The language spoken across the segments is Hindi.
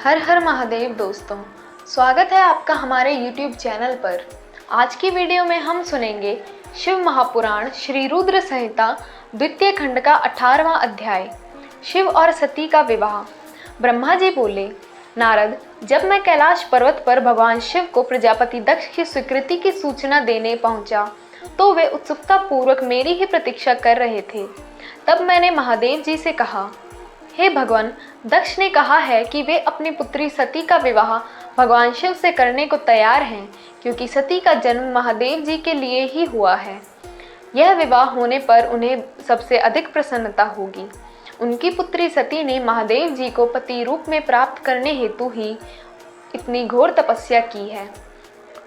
हर हर महादेव दोस्तों, स्वागत है आपका हमारे YouTube चैनल पर। आज की वीडियो में हम सुनेंगे शिव महापुराण श्री रुद्र संहिता द्वितीय खंड का 18वां अध्याय, शिव और सती का विवाह। ब्रह्मा जी बोले, नारद, जब मैं कैलाश पर्वत पर भगवान शिव को प्रजापति दक्ष की स्वीकृति की सूचना देने पहुंचा तो वे उत्सुकता पूर्वक मेरी ही प्रतीक्षा कर रहे थे। तब मैंने महादेव जी से कहा, हे भगवान, दक्ष ने कहा है कि वे अपनी पुत्री सती का विवाह भगवान शिव से करने को तैयार हैं, क्योंकि सती का जन्म महादेव जी के लिए ही हुआ है। यह विवाह होने पर उन्हें सबसे अधिक प्रसन्नता होगी। उनकी पुत्री सती ने महादेव जी को पति रूप में प्राप्त करने हेतु ही इतनी घोर तपस्या की है।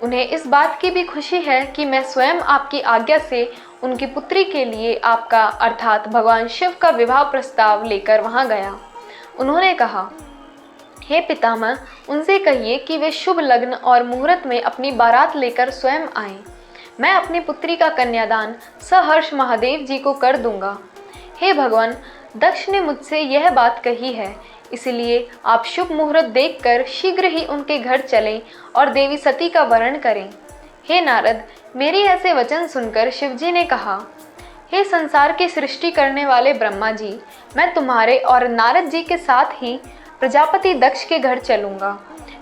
उन्हें इस बात की भी खुशी है कि मैं स्वयं आपकी आज्ञा से उनकी पुत्री के लिए आपका अर्थात भगवान शिव का विवाह प्रस्ताव लेकर वहां गया। उन्होंने कहा, हे पितामह, उनसे कहिए कि वे शुभ लग्न और मुहूर्त में अपनी बारात लेकर स्वयं आएं। मैं अपनी पुत्री का कन्यादान सहर्ष महादेव जी को कर दूंगा। हे भगवान, दक्ष ने मुझसे यह बात कही है, इसलिए आप शुभ मुहूर्त देखकर शीघ्र ही उनके घर चलें और देवी सती का वरण करें। हे नारद, मेरी ऐसे वचन सुनकर शिवजी ने कहा, हे संसार की सृष्टि करने वाले ब्रह्मा जी, मैं तुम्हारे और नारद जी के साथ ही प्रजापति दक्ष के घर चलूँगा।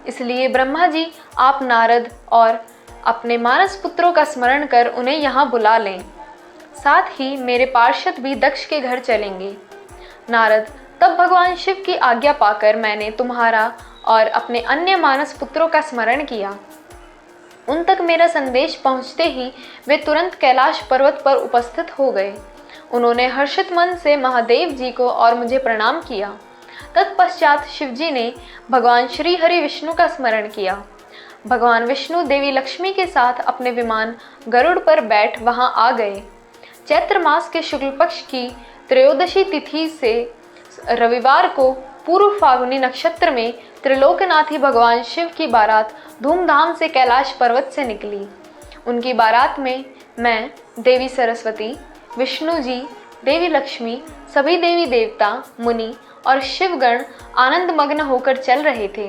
इसलिए ब्रह्मा जी, आप नारद और अपने मानस पुत्रों का स्मरण कर उन्हें यहाँ बुला लें। साथ ही मेरे पार्षद भी दक्ष के घर चलेंगे। नारद, तब भगवान शिव की आज्ञा पाकर मैंने तुम्हारा और अपने अन्य मानस पुत्रों का स्मरण किया। उन तक मेरा संदेश पहुंचते ही वे तुरंत कैलाश पर्वत पर उपस्थित हो गए। उन्होंने हर्षित मन से महादेव जी को और मुझे प्रणाम किया। तत्पश्चात शिवजी ने भगवान श्री हरि विष्णु का स्मरण किया। भगवान विष्णु देवी लक्ष्मी के साथ अपने विमान गरुड़ पर बैठ वहां आ गए। चैत्र मास के शुक्ल पक्ष की त्रयोदशी तिथि से रविवार को पूर्व फाल्गुनी नक्षत्र में त्रिलोकनाथी भगवान शिव की बारात धूमधाम से कैलाश पर्वत से निकली। उनकी बारात में मैं, देवी सरस्वती, विष्णु जी, देवी लक्ष्मी, सभी देवी देवता, मुनि और शिवगण आनंद मग्न होकर चल रहे थे।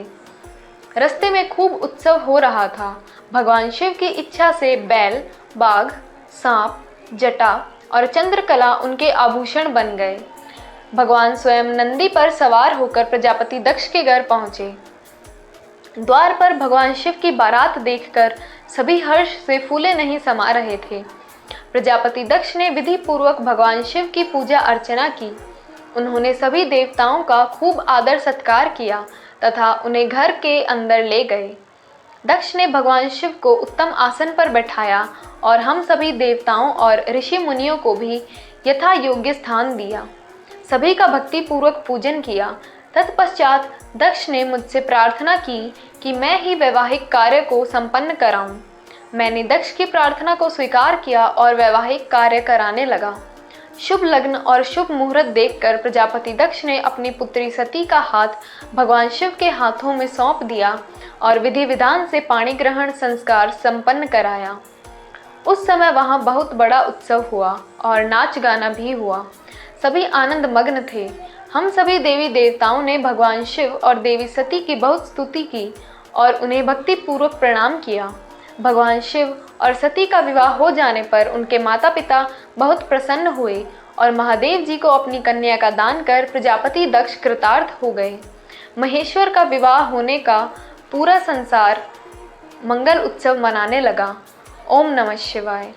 रास्ते में खूब उत्सव हो रहा था। भगवान शिव की इच्छा से बैल, बाघ, सांप, जटा और चंद्रकला उनके आभूषण बन गए। भगवान स्वयं नंदी पर सवार होकर प्रजापति दक्ष के घर पहुंचे। द्वार पर भगवान शिव की बारात देखकर सभी हर्ष से फूले नहीं समा रहे थे। प्रजापति दक्ष ने विधि पूर्वक भगवान शिव की पूजा अर्चना की। उन्होंने सभी देवताओं का खूब आदर सत्कार किया तथा उन्हें घर के अंदर ले गए। दक्ष ने भगवान शिव को उत्तम आसन पर बैठाया और हम सभी देवताओं और ऋषि मुनियों को भी यथा योग्य स्थान दिया। सभी का भक्ति पूर्वक पूजन किया। तत्पश्चात दक्ष ने मुझसे प्रार्थना की कि मैं ही वैवाहिक कार्य को संपन्न कराऊं। मैंने दक्ष की प्रार्थना को स्वीकार किया और वैवाहिक कार्य कराने लगा। शुभ लग्न और शुभ मुहूर्त देखकर प्रजापति दक्ष ने अपनी पुत्री सती का हाथ भगवान शिव के हाथों में सौंप दिया और विधि विधान से पाणी ग्रहण संस्कार संपन्न कराया। उस समय वहाँ बहुत बड़ा उत्सव हुआ और नाच गाना भी हुआ। सभी आनंद मग्न थे। हम सभी देवी देवताओं ने भगवान शिव और देवी सती की बहुत स्तुति की और उन्हें भक्ति पूर्वक प्रणाम किया। भगवान शिव और सती का विवाह हो जाने पर उनके माता पिता बहुत प्रसन्न हुए और महादेव जी को अपनी कन्या का दान कर प्रजापति दक्ष कृतार्थ हो गए। महेश्वर का विवाह होने का पूरा संसार मंगल उत्सव मनाने लगा। ओम नमः शिवाय।